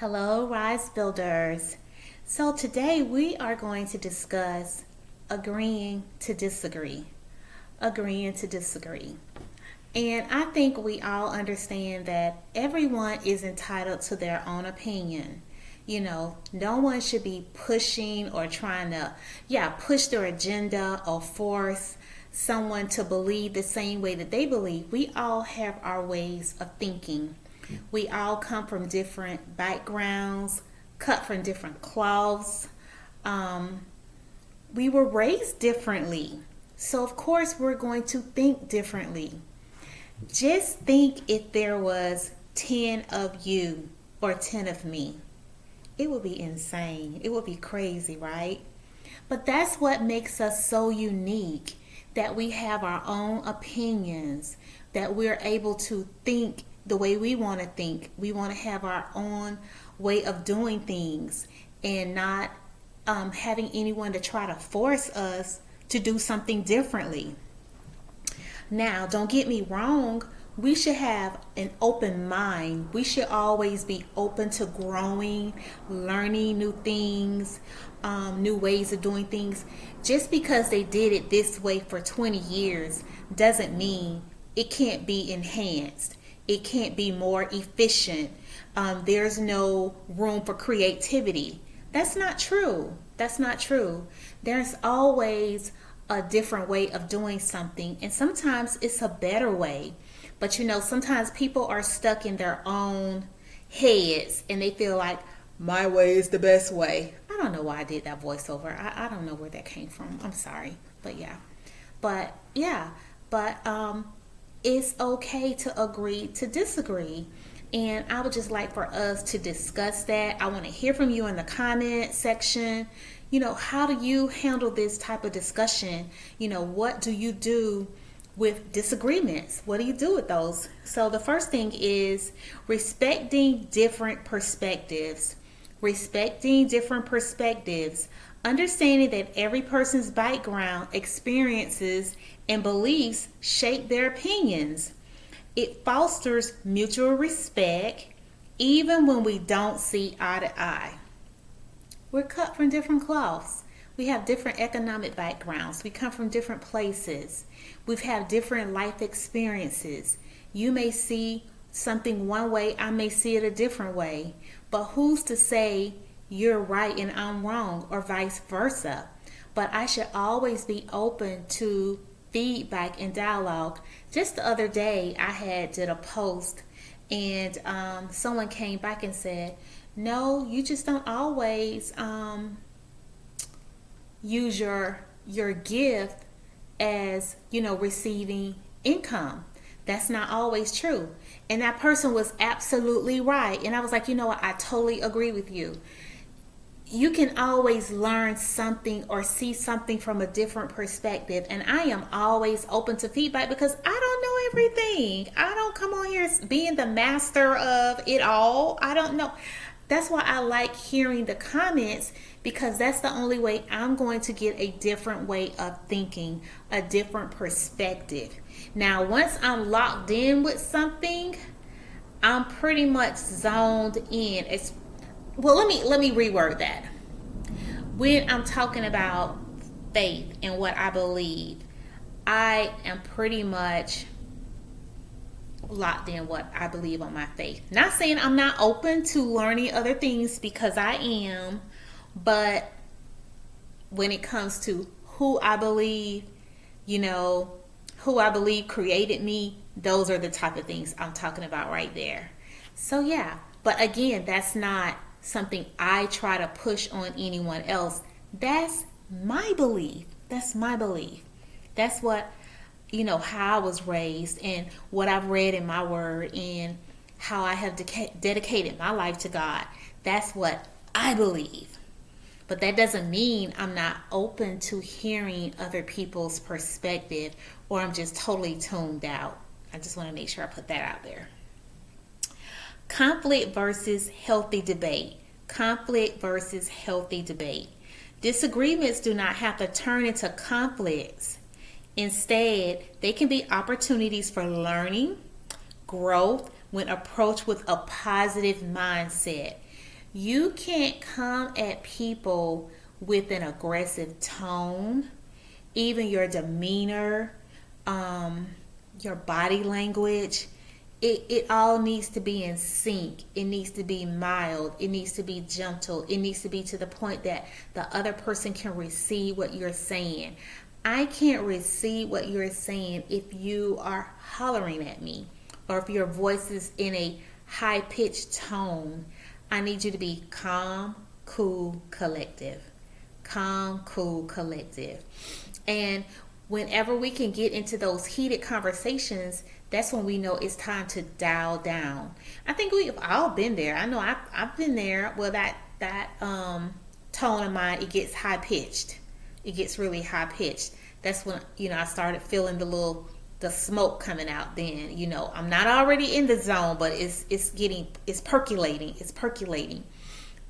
Hello, Rise Builders. So, today we are going to discuss agreeing to disagree. Agreeing to disagree. And I think we all understand that everyone is entitled to their own opinion. No one should be pushing or trying to, push their agenda or force someone to believe the same way that they believe. We all have our ways of thinking. We all come from different backgrounds, cut from different cloths. We were raised differently. So, of course, we're going to think differently. Just think if there was 10 of you or 10 of me. It would be insane. It would be crazy, right? But that's what makes us so unique, that we have our own opinions, that we're able to think the way we want to think. We want to have our own way of doing things and not having anyone to try to force us to do something differently. Now, don't get me wrong. We should have an open mind. We should always be open to growing, learning new things, new ways of doing things. Just because they did it this way for 20 years doesn't mean it can't be enhanced. It can't be more efficient. There's no room for creativity. That's not true. That's not true. There's always a different way of doing something, and sometimes it's a better way. But sometimes people are stuck in their own heads and they feel like my way is the best way. I don't know why I did that voiceover. I don't know where that came from. I'm sorry. But it's okay to agree to disagree. And I would just like for us to discuss that. I want to hear from you in the comment section. How do you handle this type of discussion? What do you do with disagreements? What do you do with those? So the first thing is respecting different perspectives. Respecting different perspectives. Understanding that every person's background, experiences, and beliefs shape their opinions. It fosters mutual respect even when we don't see eye to eye. We're cut from different cloths. We have different economic backgrounds. We come from different places. We've had different life experiences. You may see something one way, I may see it a different way. But who's to say you're right and I'm wrong, or vice versa? But I should always be open to feedback and dialogue. Just the other day, I did a post, and someone came back and said, "No, you just don't always use your gift as receiving income. That's not always true." And that person was absolutely right. And I was like, what? I totally agree with you. You can always learn something or see something from a different perspective. And I am always open to feedback because I don't know everything. I don't come on here being the master of it all. I don't know. That's why I like hearing the comments, because that's the only way I'm going to get a different way of thinking, a different perspective. Now, once I'm locked in with something, I'm pretty much zoned in. Let me reword that. When I'm talking about faith and what I believe, I am pretty much locked in what I believe on my faith. Not saying I'm not open to learning other things, because I am, but when it comes to who I believe created me, those are the type of things I'm talking about right there. So but again, that's not something I try to push on anyone else. That's my belief. That's my belief. That's what how I was raised, and what I've read in my word, and how I have dedicated my life to God. That's what I believe. But that doesn't mean I'm not open to hearing other people's perspective, or I'm just totally tuned out. I just want to make sure I put that out there. Conflict versus healthy debate. Conflict versus healthy debate. Disagreements do not have to turn into conflicts. Instead, they can be opportunities for learning, growth, when approached with a positive mindset. You can't come at people with an aggressive tone, even your demeanor, um, your body language. It all needs to be in sync. It needs to be mild. It needs to be gentle. It needs to be to the point that the other person can receive what you're saying. I can't receive what you're saying if you are hollering at me or if your voice is in a high pitched tone. I need you to be calm, cool, collective. Calm, cool, collective. And whenever we can get into those heated conversations, that's when we know it's time to dial down. I think we've all been there. I know I've been there. Well, that tone of mine, it gets high pitched. It gets really high pitched. That's when I started feeling the smoke coming out. Then I'm not already in the zone, but it's percolating. It's percolating,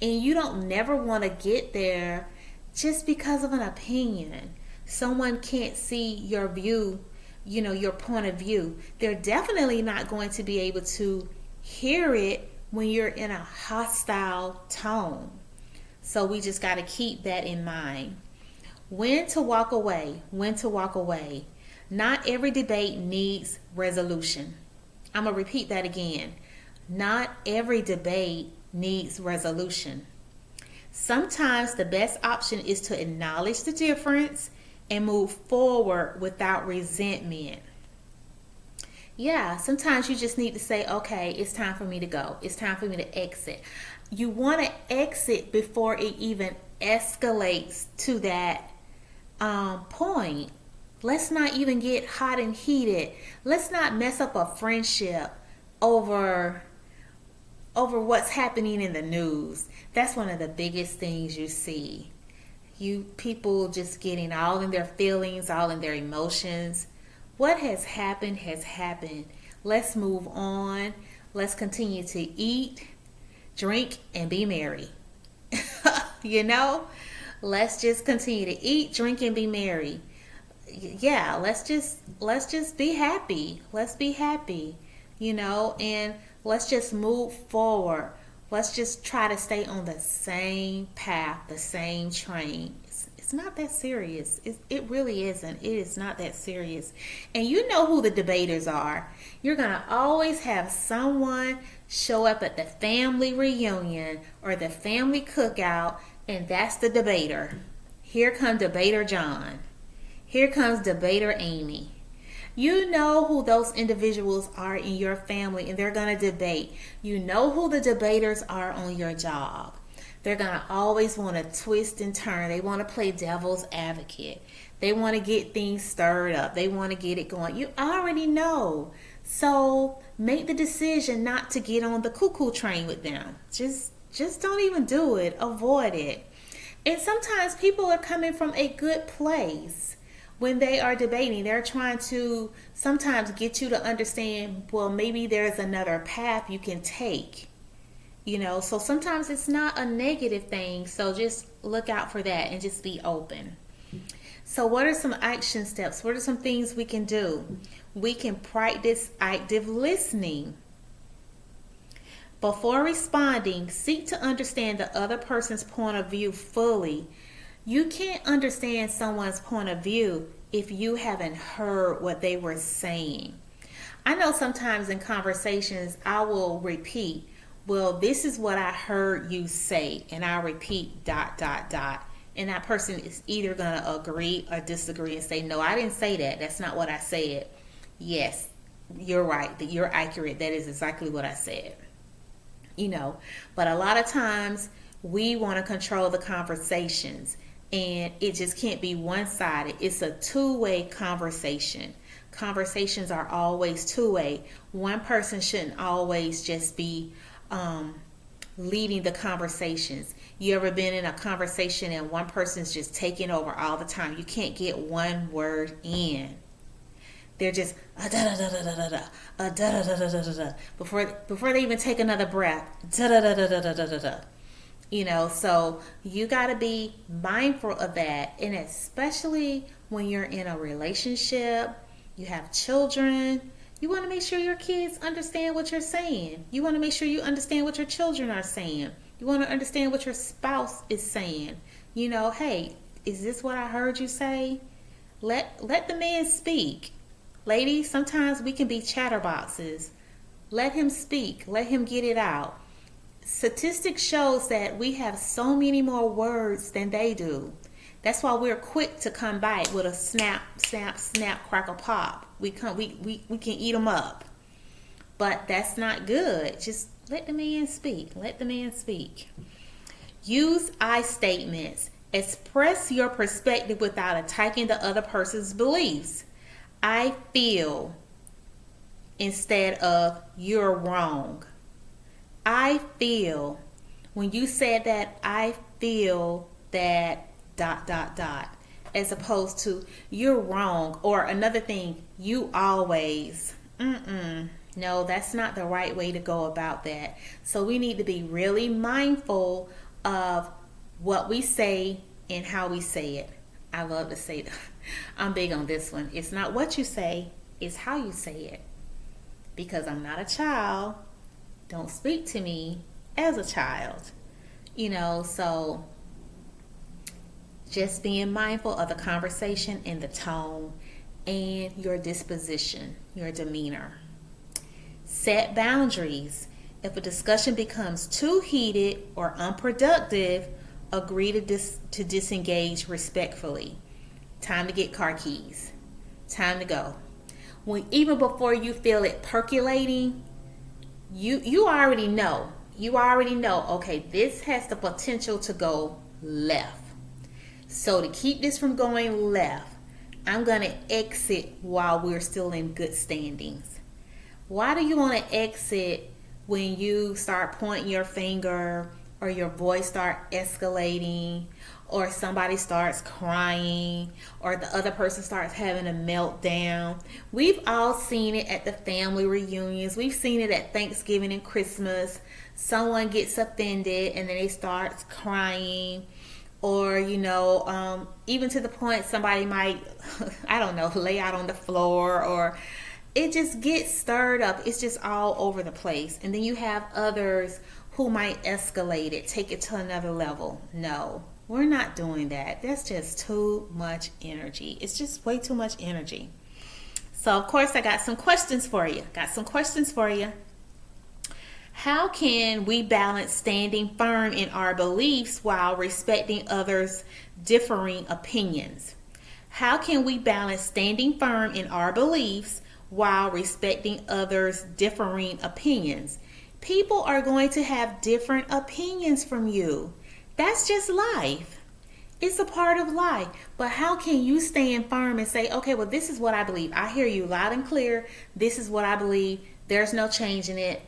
and you don't never want to get there just because of an opinion. Someone can't see your view, your point of view. They're definitely not going to be able to hear it when you're in a hostile tone. So we just got to keep that in mind. When to walk away, when to walk away. Not every debate needs resolution. I'm going to repeat that again. Not every debate needs resolution. Sometimes the best option is to acknowledge the difference and move forward without resentment. Yeah, sometimes you just need to say, okay, it's time for me to go. It's time for me to exit. You want to exit before it even escalates to that point. Let's not even get hot and heated. Let's not mess up a friendship over what's happening in the news. That's one of the biggest things you see. You people just getting all in their feelings, all in their emotions. What has happened has happened. Let's move on. Let's continue to eat, drink, and be merry. Let's just continue to eat, drink, and be merry. Yeah, let's just be happy. Let's be happy, and let's just move forward. Let's just try to stay on the same path, the same train. It's not that serious. It really isn't. It is not that serious. And you know who the debaters are. You're going to always have someone show up at the family reunion or the family cookout, and that's the debater. Here comes debater John. Here comes debater Amy. You know who those individuals are in your family, and they're going to debate. You know who the debaters are on your job. They're going to always want to twist and turn. They want to play devil's advocate. They want to get things stirred up. They want to get it going. You already know. So make the decision not to get on the cuckoo train with them. Just don't even do it. Avoid it. And sometimes people are coming from a good place. When they are debating, they're trying to sometimes get you to understand, well, maybe there's another path you can take. So sometimes it's not a negative thing. So just look out for that and just be open. So what are some action steps? What are some things we can do? We can practice active listening. Before responding, seek to understand the other person's point of view fully. You can't understand someone's point of view if you haven't heard what they were saying. I know sometimes in conversations I will repeat, well, this is what I heard you say, and I repeat ... And that person is either going to agree or disagree and say, no, I didn't say that. That's not what I said. Yes, you're right. That you're accurate. That is exactly what I said. But a lot of times we want to control the conversations, and it just can't be one-sided. It's a two-way conversation. Conversations are always two-way. One person shouldn't always just be leading the conversations. You ever been in a conversation and one person's just taking over all the time? You can't get one word in. They're just before they even take another breath. So you got to be mindful of that, and especially when you're in a relationship, you have children. You want to make sure your kids understand what you're saying. You want to make sure you understand what your children are saying. You want to understand what your spouse is saying. Hey, is this what I heard you say? Let the man speak. Ladies, sometimes we can be chatterboxes. Let him speak. Let him get it out. Statistics shows that we have so many more words than they do. That's why we're quick to come back with a snap, snap, snap, crackle, pop. We can eat them up. But that's not good. Just let the man speak. Let the man speak. Use I statements. Express your perspective without attacking the other person's beliefs. I feel instead of you're wrong. I feel. When you said that, I feel that ... as opposed to you're wrong, or another thing, you always. No, that's not the right way to go about that. So we need to be really mindful of what we say and how we say it. I love to say that. I'm big on this one. It's not what you say, it's how you say it. Because I'm not a child. Don't speak to me as a child. So just being mindful of the conversation and the tone and your disposition, your demeanor. Set boundaries. If a discussion becomes too heated or unproductive, agree to disengage respectfully. Time to get car keys. Time to go. Even before you feel it percolating, you already know. You already know, okay, this has the potential to go left. So to keep this from going left, I'm going to exit while we're still in good standings. Why do you want to exit when you start pointing your finger, or your voice start escalating, or somebody starts crying, or the other person starts having a meltdown? We've all seen it at the family reunions. We've seen it at Thanksgiving and Christmas. Someone gets offended and then they start crying. Or, even to the point somebody might, lay out on the floor, or it just gets stirred up. It's just all over the place. And then you have others who might escalate it, take it to another level. No, we're not doing that. That's just too much energy. It's just way too much energy. So, of course, I got some questions for you. How can we balance standing firm in our beliefs while respecting others' differing opinions? How can we balance standing firm in our beliefs while respecting others' differing opinions? People are going to have different opinions from you. That's just life. It's a part of life. But how can you stand firm and say, okay, well, this is what I believe. I hear you loud and clear. This is what I believe. There's no changing it.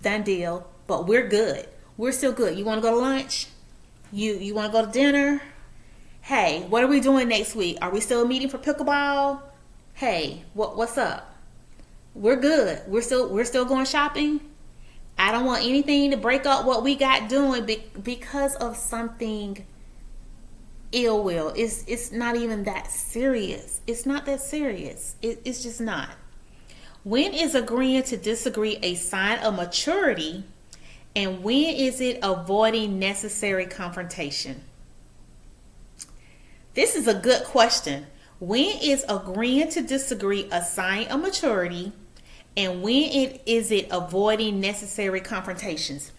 Done deal. But we're good. We're still good. You want to go to lunch? You want to go to dinner? Hey, what are we doing next week? Are we still meeting for pickleball? Hey, what's up? We're good. We're still going shopping. I don't want anything to break up what we got doing because of something ill will. It's not even that serious. It's not that serious. It's just not. When is agreeing to disagree a sign of maturity, and when is it avoiding necessary confrontation? This is a good question. When is agreeing to disagree a sign of maturity, and when is it avoiding necessary confrontations?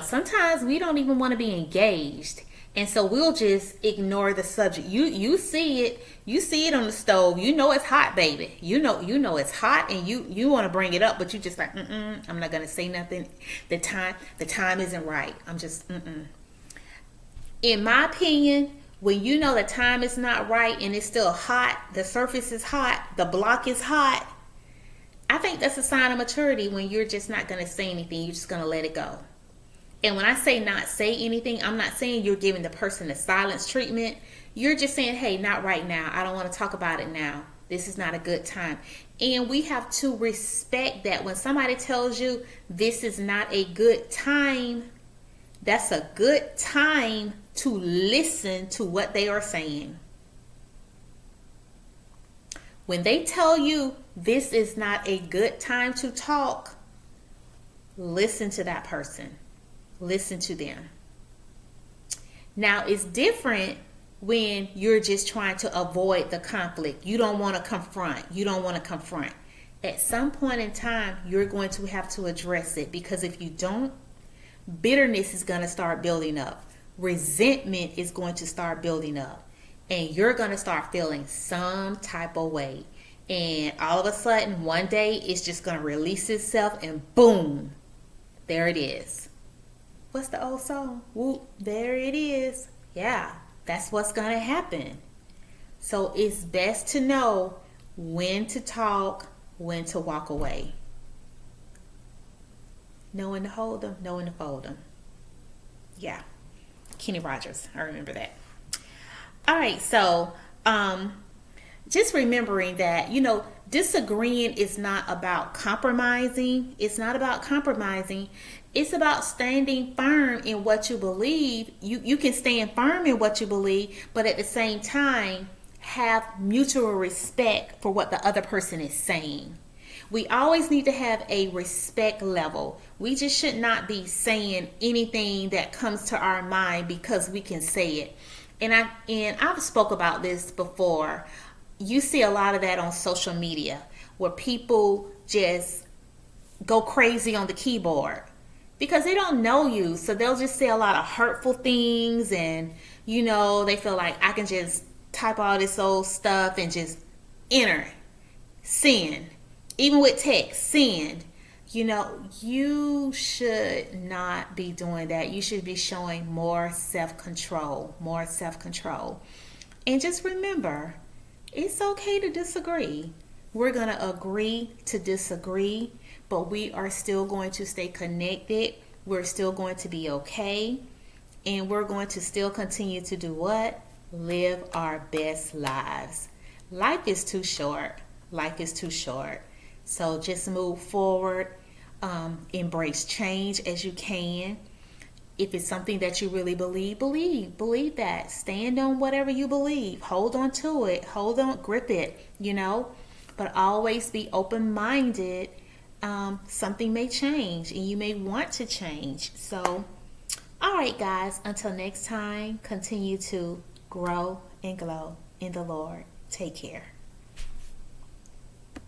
Sometimes we don't even want to be engaged, and so we'll just ignore the subject. You see it on the stove. You know it's hot, baby. You know it's hot, and you want to bring it up, but you just like, I'm not gonna say nothing. The time isn't right. I'm just In my opinion, when you know the time is not right and it's still hot, the surface is hot, the block is hot, I think that's a sign of maturity when you're just not going to say anything. You're just going to let it go. And when I say not say anything, I'm not saying you're giving the person the silence treatment. You're just saying, hey, not right now. I don't want to talk about it now. This is not a good time. And we have to respect that. When somebody tells you this is not a good time, that's a good time to listen to what they are saying. When they tell you this is not a good time to talk, listen to that person. Listen to them. Now, it's different when you're just trying to avoid the conflict. You don't want to confront. You don't want to confront. At some point in time, you're going to have to address it, because if you don't, bitterness is going to start building up. Resentment is going to start building up. And you're going to start feeling some type of way. And all of a sudden, one day, it's just going to release itself, and boom, there it is. What's the old song? Whoop, there it is. Yeah, that's what's going to happen. So it's best to know when to talk, when to walk away. Know when to hold them, know when to fold them. Yeah, Kenny Rogers, I remember that. All right, so just remembering that, disagreeing is not about compromising. It's not about compromising. It's about standing firm in what you believe. You can stand firm in what you believe, but at the same time, have mutual respect for what the other person is saying. We always need to have a respect level. We just should not be saying anything that comes to our mind because we can say it. And I've spoke about this before. You see a lot of that on social media where people just go crazy on the keyboard because they don't know you. So they'll just say a lot of hurtful things, and they feel like I can just type all this old stuff and just enter, send. Even with text, send. You should not be doing that. You should be showing more self-control. And just remember, it's okay to disagree. We're going to agree to disagree, but we are still going to stay connected. We're still going to be okay. And we're going to still continue to do what? Live our best lives. Life is too short. So just move forward. Embrace change as you can. If it's something that you really believe that. Stand on whatever you believe. Hold on to it. Grip it, But always be open-minded. Something may change and you may want to change. So, all right, guys, until next time, continue to grow and glow in the Lord. Take care.